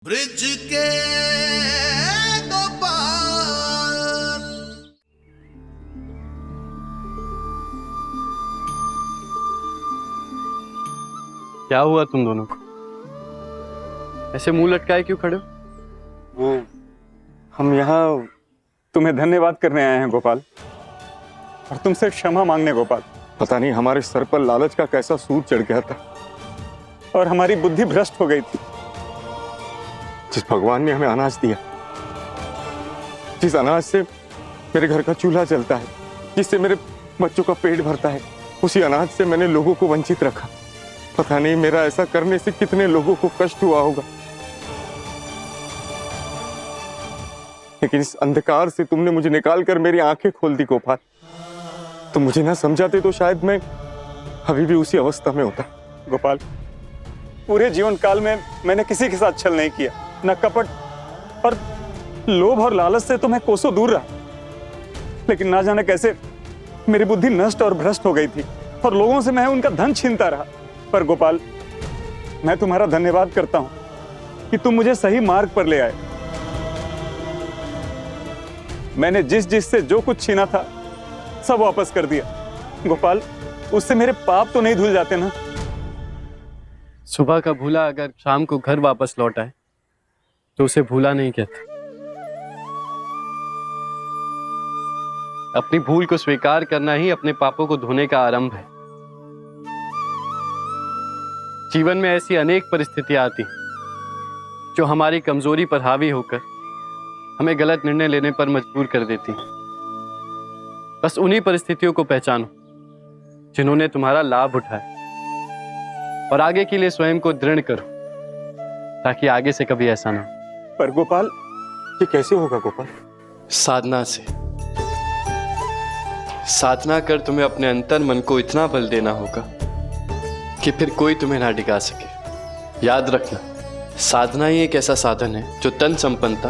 Bridge के दो पार। क्या हुआ तुम दोनों को? ऐसे मुंह लटकाए क्यों खड़े हो? वो हम यहाँ तुम्हें धन्यवाद करने आए हैं गोपाल, और तुमसे क्षमा मांगने गोपाल। पता नहीं हमारे सर पर लालच का कैसा सूर चढ़ गया था और हमारी बुद्धि भ्रष्ट हो गई थी। जिस भगवान ने हमें अनाज दिया, जिस अनाज से मेरे घर का चूल्हा जलता है, जिससे मेरे बच्चों का पेट भरता है, उसी अनाज से मैंने लोगों को वंचित रखा। पता नहीं मेरा ऐसा करने से कितने लोगों को कष्ट हुआ होगा, लेकिन इस अंधकार से तुमने मुझे निकालकर मेरी आंखें खोल दी गोपाल। तुम मुझे ना समझाते तो शायद मैं अभी भी उसी अवस्था में होता। गोपाल, पूरे जीवन काल में मैंने किसी के साथ छल नहीं किया, न कपट, और लोभ और लालच से तो मैं कोसों दूर रहा। लेकिन ना जाने कैसे मेरी बुद्धि नष्ट और भ्रष्ट हो गई थी और लोगों से मैं उनका धन छीनता रहा। पर गोपाल, मैं तुम्हारा धन्यवाद करता हूं कि तुम मुझे सही मार्ग पर ले आए। मैंने जिस से जो कुछ छीना था सब वापस कर दिया। गोपाल, उससे मेरे पाप तो नहीं धुल जाते ना? सुबह का भूला अगर शाम को घर वापस लौट आए तो उसे भूला नहीं कहते। अपनी भूल को स्वीकार करना ही अपने पापों को धोने का आरंभ है। जीवन में ऐसी अनेक परिस्थितियां आती जो हमारी कमजोरी पर हावी होकर हमें गलत निर्णय लेने पर मजबूर कर देती। बस उन्हीं परिस्थितियों को पहचानो जिन्होंने तुम्हारा लाभ उठाया और आगे के लिए स्वयं को दृढ़ करो ताकि आगे से कभी ऐसा ना हो। पर गोपाल, ये कैसे होगा गोपाल? साधना से। साधना कर तुम्हें अपने अंतर मन को इतना बल देना होगा कि फिर कोई तुम्हें ना डिगा सके। याद रखना, साधना ही एक ऐसा साधन है जो तन संपन्नता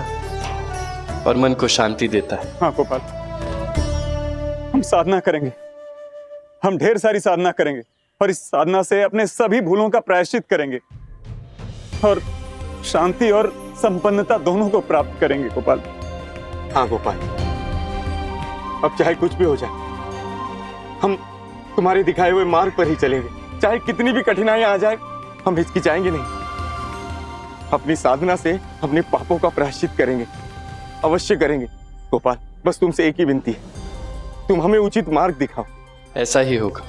और मन को शांति देता है। हाँ गोपाल, हम साधना करेंगे, हम ढेर सारी साधना करेंगे और इस साधना से अपने सभी भूलों का प्रायश्चित करेंगे और शांति और संपन्नता दोनों को प्राप्त करेंगे गोपाल। हाँ गोपाल, अब चाहे कुछ भी हो जाए, हम तुम्हारे दिखाए हुए मार्ग पर ही चलेंगे। चाहे कितनी भी कठिनाइयां आ जाए, हम हिचकिचाएंगे नहीं। अपनी साधना से अपने पापों का प्रायश्चित करेंगे, अवश्य करेंगे गोपाल। बस तुमसे एक ही विनती है, तुम हमें उचित मार्ग दिखाओ। ऐसा ही होगा,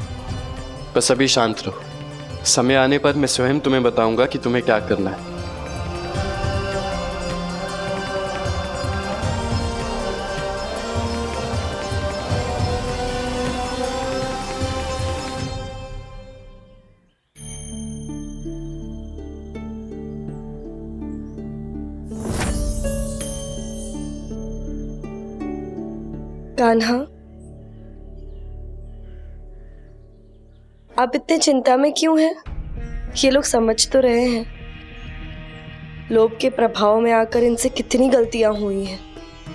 बस अभी शांत रहो। समय आने पर मैं स्वयं तुम्हें बताऊंगा कि तुम्हें क्या करना है। कान्हा, आप इतने चिंता में क्यों हैं? ये लोग समझ तो रहे हैं लोभ के प्रभाव में आकर इनसे कितनी गलतियां हुई हैं,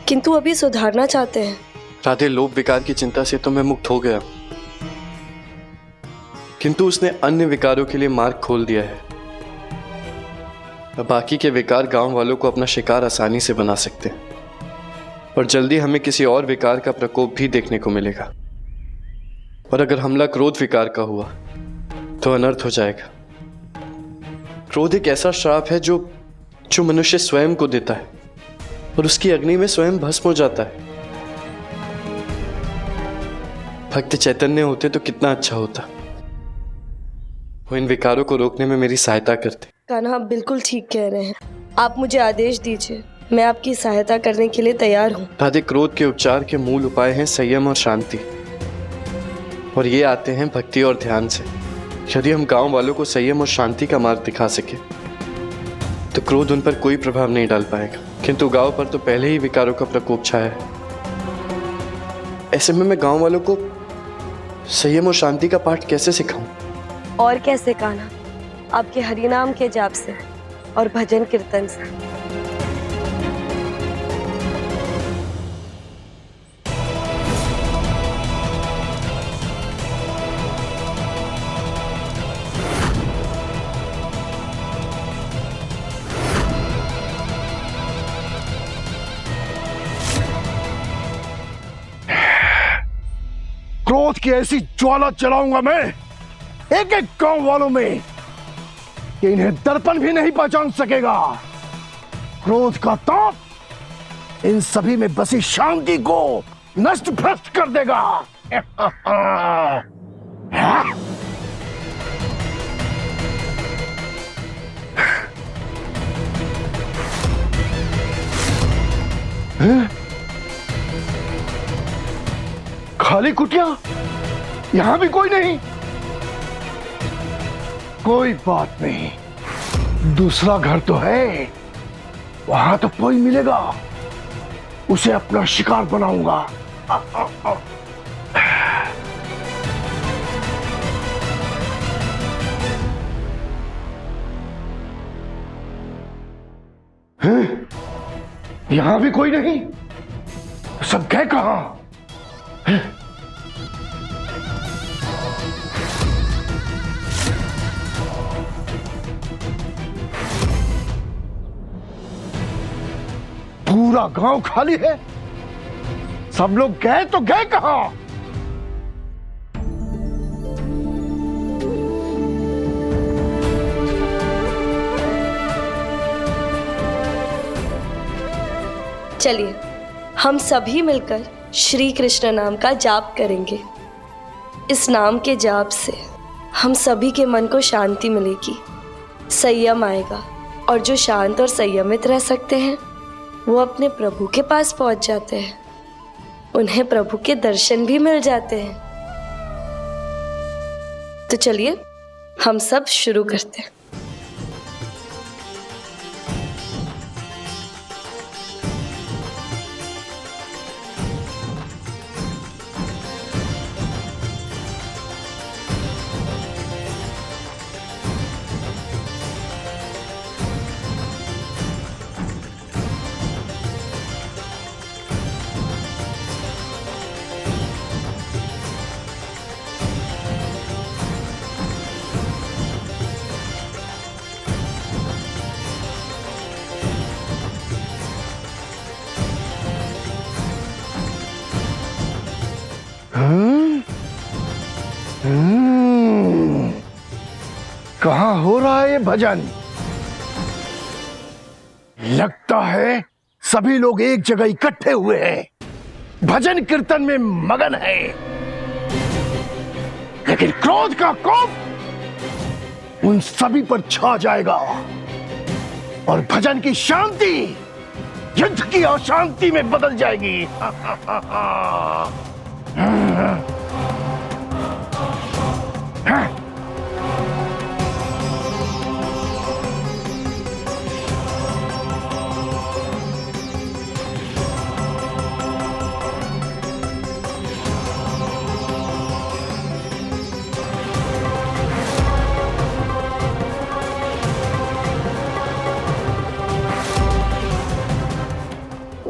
किंतु अभी सुधारना चाहते हैं। राधे, लोभ विकार की चिंता से तो मैं मुक्त हो गया, किंतु उसने अन्य विकारों के लिए मार्ग खोल दिया है। अब बाकी के विकार गांव वालों को अपना शिकार आसानी से बना सकते हैं और जल्दी हमें किसी और विकार का प्रकोप भी देखने को मिलेगा। और अगर हमला क्रोध विकार का हुआ तो अनर्थ हो जाएगा। क्रोध एक ऐसा श्राप है जो मनुष्य स्वयं को देता है और उसकी अग्नि में स्वयं भस्म हो जाता है। भक्त चैतन्य होते तो कितना अच्छा होता, वो इन विकारों को रोकने में मेरी सहायता करते। कान्हा, आप बिल्कुल ठीक कह रहे हैं। आप मुझे आदेश दीजिए, मैं आपकी सहायता करने के लिए तैयार हूँ। राधे, क्रोध के उपचार के मूल उपाय हैं संयम और शांति, और ये आते हैं भक्ति और ध्यान से। यदि हम गांव वालों को संयम और शांति का मार्ग दिखा सके तो क्रोध उन पर कोई प्रभाव नहीं डाल पाएगा, किंतु गांव पर तो पहले ही विकारों का प्रकोप छाया है। ऐसे में मैं गांव वालों को संयम और शांति का पाठ कैसे सिखाऊं? और कैसे कान्हा? आपके हरिनाम के जाप से और भजन कीर्तन से। क्रोध की ऐसी ज्वाला जलाऊंगा मैं एक एक गांव वालों में कि इन्हें दर्पण भी नहीं पहचान सकेगा। क्रोध का ताप इन सभी में बसी शांति को नष्ट भ्रष्ट कर देगा। खाली कुटिया, यहां भी कोई नहीं। कोई बात नहीं, दूसरा घर तो है, वहां तो कोई मिलेगा, उसे अपना शिकार बनाऊंगा। यहां भी कोई नहीं, सब गए कहां? पूरा गांव खाली है, सब लोग गए तो गए कहां? चलिए हम सभी मिलकर श्री कृष्ण नाम का जाप करेंगे। इस नाम के जाप से हम सभी के मन को शांति मिलेगी, संयम आएगा, और जो शांत और संयमित रह सकते हैं वो अपने प्रभु के पास पहुंच जाते हैं, उन्हें प्रभु के दर्शन भी मिल जाते हैं। तो चलिए हम सब शुरू करते हैं। कहां हो रहा है ये भजन? लगता है सभी लोग एक जगह इकट्ठे हुए हैं, भजन कीर्तन में मगन है। लेकिन क्रोध का कोप उन सभी पर छा जाएगा और भजन की शांति युद्ध की अशांति में बदल जाएगी।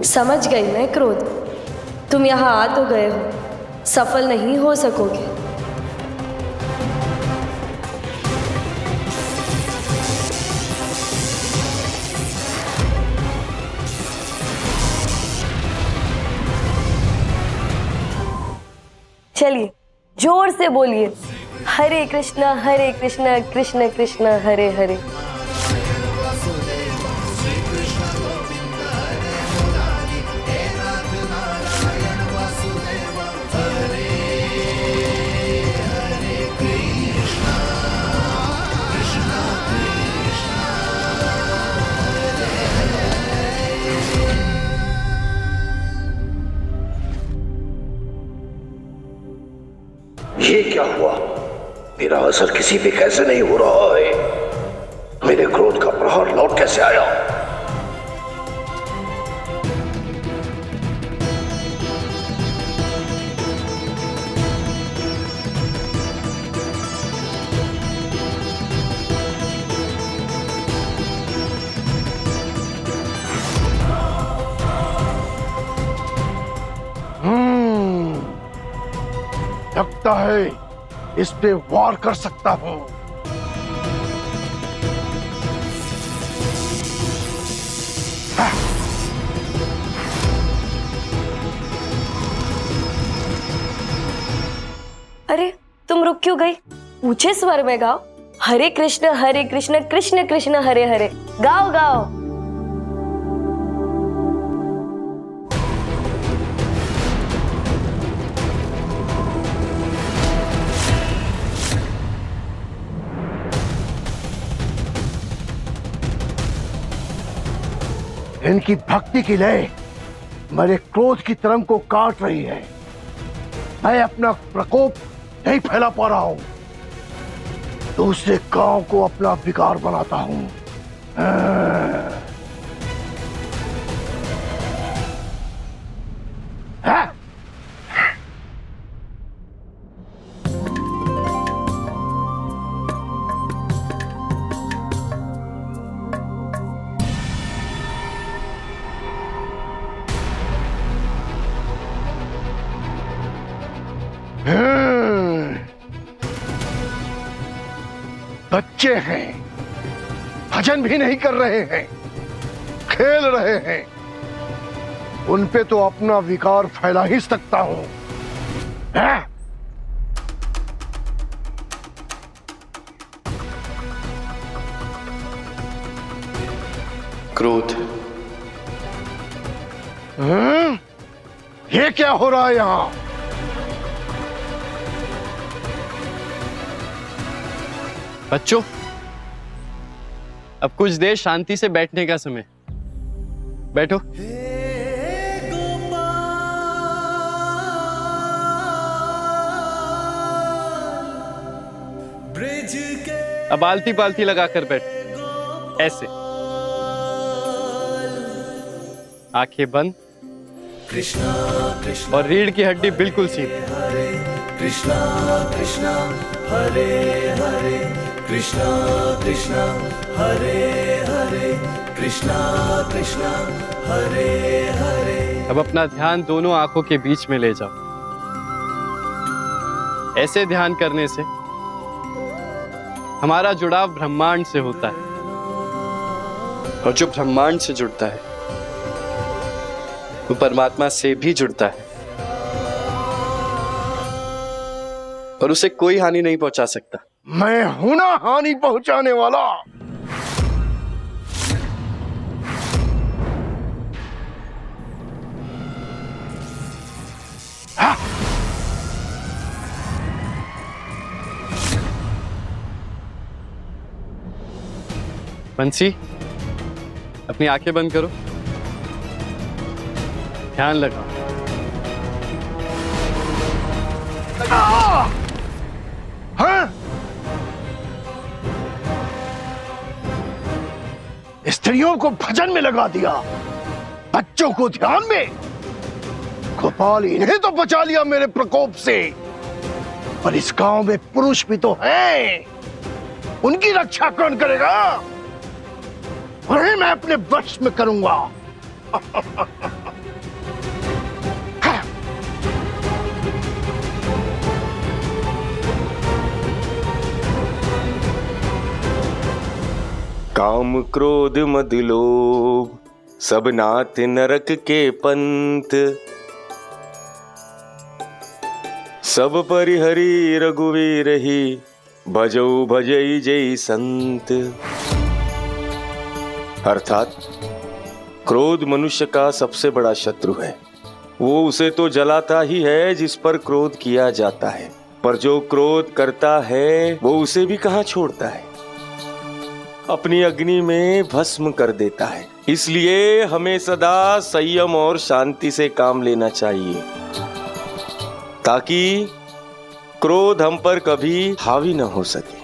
समझ गई मैं क्रोध, तुम यहाँ आ तो गए हो, सफल नहीं हो सकोगे। चलिए जोर से बोलिए, हरे कृष्णा कृष्ण कृष्ण हरे हरे। ये क्या हुआ? मेरा असर किसी पे कैसे नहीं हो रहा है? मेरे क्रोध का प्रहार लौट कैसे आया? लगता है इस पे वार कर सकता हूं। क्यों गई? ऊंचे स्वर में गाओ। हरे कृष्ण कृष्ण कृष्ण हरे हरे। गाओ गाओ। इनकी भक्ति की लय मेरे क्रोध की तरंग को काट रही है। मैं अपना प्रकोप नहीं फैला पा रहा हूं, दूसरे गांव को अपना विकार बनाता हूं। बच्चे हैं, भजन भी नहीं कर रहे हैं, खेल रहे हैं। उन पे तो अपना विकार फैला ही सकता हूं। क्रोध। ये क्या हो रहा है यहां? बच्चों, अब कुछ देर शांति से बैठने का समय। बैठो। अब आलती पालती लगाकर बैठो, ऐसे। आंखें बंद और रीढ़ की हड्डी बिल्कुल सीधी। कृष्णा कृष्णा हरे हरे, कृष्णा कृष्णा हरे हरे, कृष्णा कृष्णा हरे हरे। अब अपना ध्यान दोनों आंखों के बीच में ले जाओ। ऐसे ध्यान करने से हमारा जुड़ाव ब्रह्मांड से होता है, और जो ब्रह्मांड से जुड़ता है वो परमात्मा से भी जुड़ता है, और उसे कोई हानि नहीं पहुंचा सकता। मैं हूं ना हानि पहुंचाने वाला। बंसी, अपनी आंखें बंद करो, ध्यान लगाओ। हाँ? स्त्रियों को भजन में लगा दिया, बच्चों को ध्यान में। गोपाल, इन्हें तो बचा लिया मेरे प्रकोप से, पर इस गांव में पुरुष भी तो हैं। उनकी रक्षा कौन करेगा? उन्हें मैं अपने वश में करूंगा। काम क्रोध मद लोभ सब नाथ नरक के पंथ, सब परिहरी रघुवीर ही भजौ भजई जय संत। अर्थात क्रोध मनुष्य का सबसे बड़ा शत्रु है। वो उसे तो जलाता ही है जिस पर क्रोध किया जाता है, पर जो क्रोध करता है वो उसे भी कहाँ छोड़ता है, अपनी अग्नि में भस्म कर देता है। इसलिए हमें सदा संयम और शांति से काम लेना चाहिए, ताकि क्रोध हम पर कभी हावी न हो सके,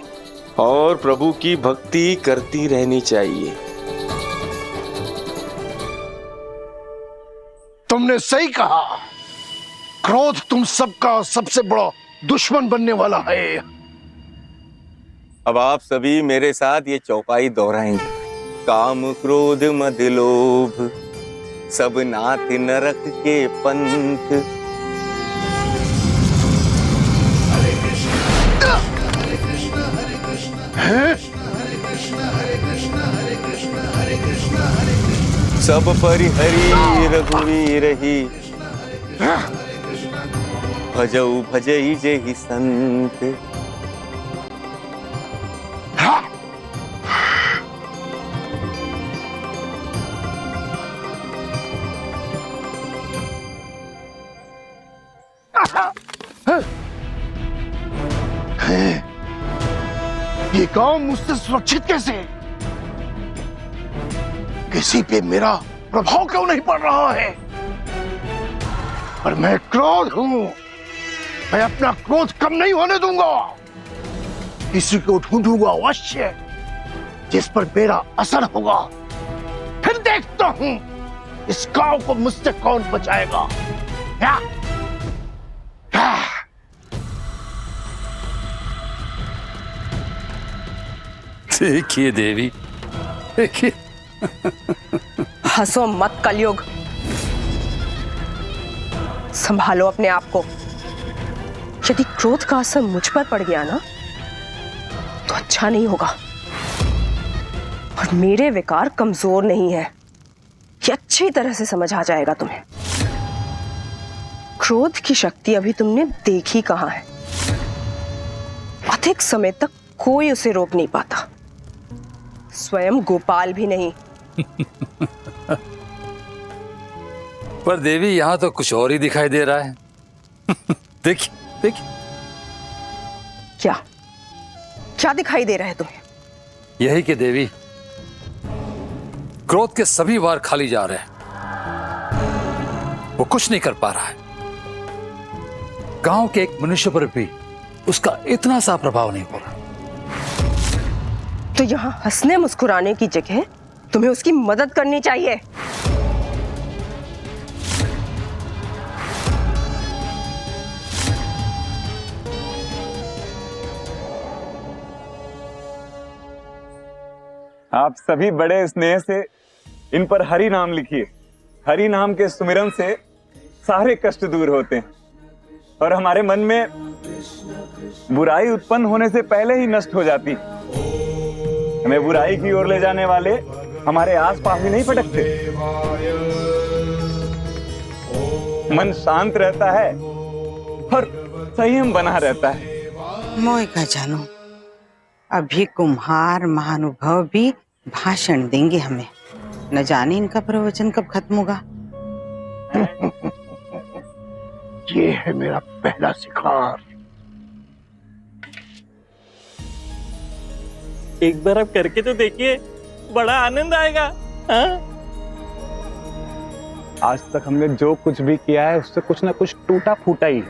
और प्रभु की भक्ति करती रहनी चाहिए। तुमने सही कहा, क्रोध तुम सबका सबसे बड़ा दुश्मन बनने वाला है। अब आप सभी मेरे साथ ये चौपाई दोहराएंगे। काम क्रोध मद लोभ सब नाथ नरक के पंथ। हरे कृष्ण हरे कृष्ण हरे कृष्ण हरे कृष्ण हरे कृष्ण हरे कृष्ण हरे कृष्ण हरे कृष्ण। सब परिहरी रघुवीर ही भजऊ भजई जय संत। ये गांव मुझसे सुरक्षित कैसे? किसी पे मेरा प्रभाव क्यों नहीं पड़ रहा है? पर मैं क्रोध हूं, मैं अपना क्रोध कम नहीं होने दूंगा। किसी को ढूंढूंगा अवश्य जिस पर मेरा असर होगा, फिर देखता हूं इस गांव को मुझसे कौन बचाएगा। या? या? देखिए देवी, देखिए। हंसो मत कलयुग, संभालो अपने आप को। यदि क्रोध का असर मुझ पर पड़ गया ना तो अच्छा नहीं होगा। और मेरे विकार कमजोर नहीं है, ये अच्छी तरह से समझ आ जाएगा तुम्हें। क्रोध की शक्ति अभी तुमने देखी कहां है। अधिक समय तक कोई उसे रोक नहीं पाता, स्वयं गोपाल भी नहीं। पर देवी यहाँ तो कुछ और ही दिखाई दे रहा है। देखिए देखिए। क्या क्या दिखाई दे रहा है तुम्हें? यही कि देवी, क्रोध के सभी वार खाली जा रहे हैं, वो कुछ नहीं कर पा रहा है। गांव के एक मनुष्य पर भी उसका इतना सा प्रभाव नहीं पड़ा। तो यहां हंसने मुस्कुराने की जगह तुम्हें उसकी मदद करनी चाहिए। आप सभी बड़े स्नेह से इन पर हरि नाम लिखिए। हरि नाम के सुमिरन से सारे कष्ट दूर होते हैं और हमारे मन में बुराई उत्पन्न होने से पहले ही नष्ट हो जाती। हमें बुराई की ओर ले जाने वाले हमारे आसपास भी नहीं भटकते। मन शांत रहता है और संयम बना रहता है। मोय का जानो, अभी कुम्हार महानुभव भी भाषण देंगे हमें। न जाने इनका प्रवचन कब खत्म होगा। ये है मेरा पहला शिकार। एक बार आप करके तो देखिए, बड़ा आनंद आएगा। हाँ? आज तक हमने जो कुछ भी किया है उससे कुछ ना कुछ टूटा फूटा ही है।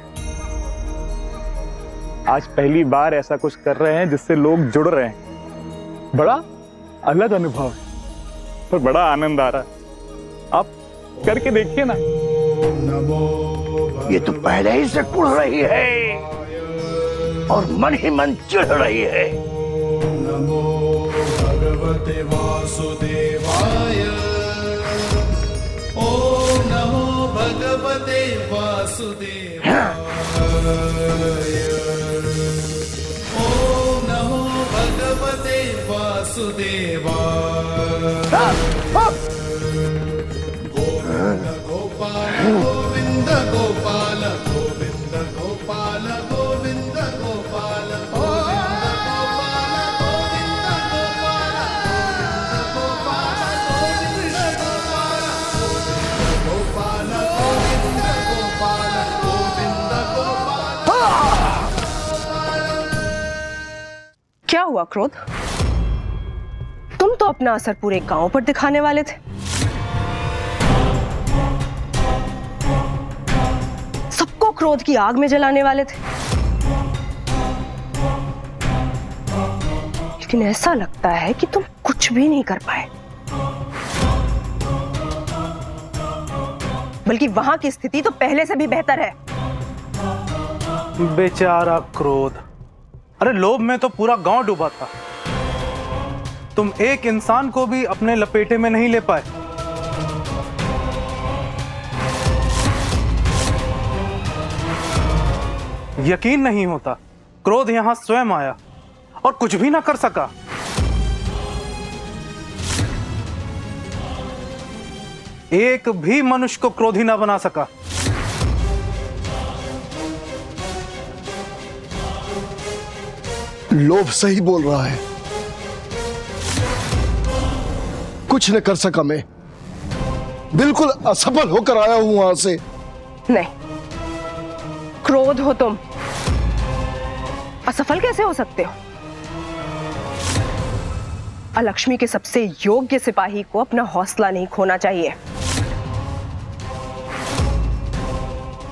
आज पहली बार ऐसा कुछ कर रहे हैं जिससे लोग जुड़ रहे हैं। बड़ा अलग अनुभव है, पर बड़ा आनंद आ रहा है। आप करके देखिए ना। ये तो पहले ही से कुढ़ रही है और मन ही मन चिढ़ रही है। नमो भगवते वासुदेवाय। ओम नमो भगवते वासुदेवाय। ओम नमो भगवते वासुदेवाय। गोविंद गोपाल गोविंद गोपाल गोविंद गोपाल गोविंद गोपाल गोविंद गोपाल गोविंद गोपाल गोविंद गोपाल। क्या हुआ क्रोध? तुम तो अपना असर पूरे गांव पर दिखाने वाले थे। सबको क्रोध की आग में जलाने वाले थे। लेकिन ऐसा लगता है कि तुम कुछ भी नहीं कर पाए, बल्कि वहां की स्थिति तो पहले से भी बेहतर है। बेचारा क्रोध। अरे लोभ में तो पूरा गांव डूबा था। तुम एक इंसान को भी अपने लपेटे में नहीं ले पाए। यकीन नहीं होता, क्रोध यहां स्वयं आया और कुछ भी ना कर सका। एक भी मनुष्य को क्रोधी ना बना सका। लोभ सही बोल रहा है, कुछ न कर सका मैं। बिल्कुल असफल होकर आया हूं वहां से। नहीं, क्रोध हो तुम, असफल कैसे हो सकते हो? अलक्ष्मी के सबसे योग्य सिपाही को अपना हौसला नहीं खोना चाहिए।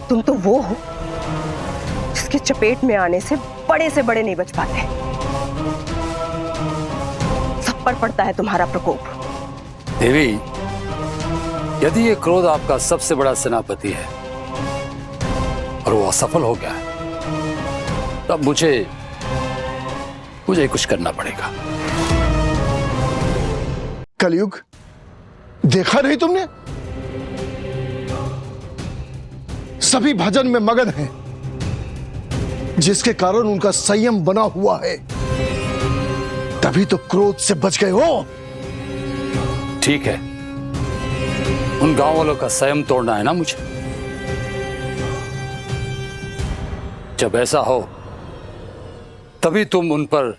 तुम तो वो हो जिसके चपेट में आने से बड़े नहीं बच पाते। सब पर पड़ता है तुम्हारा प्रकोप। देवी, यदि ये क्रोध आपका सबसे बड़ा सेनापति है और वो असफल हो गया है, तब मुझे कुछ करना पड़ेगा। कलयुग देखा नहीं तुमने? सभी भजन में मगन हैं, जिसके कारण उनका संयम बना हुआ है। तभी तो क्रोध से बच गए हो। ठीक है, उन गांव वालों का संयम तोड़ना है ना मुझे। जब ऐसा हो तभी तुम उन पर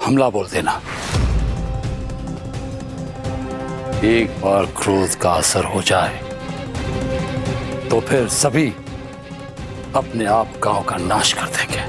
हमला बोल देना। एक बार क्रोध का असर हो जाए तो फिर सभी अपने आप गांव का नाश कर देंगे।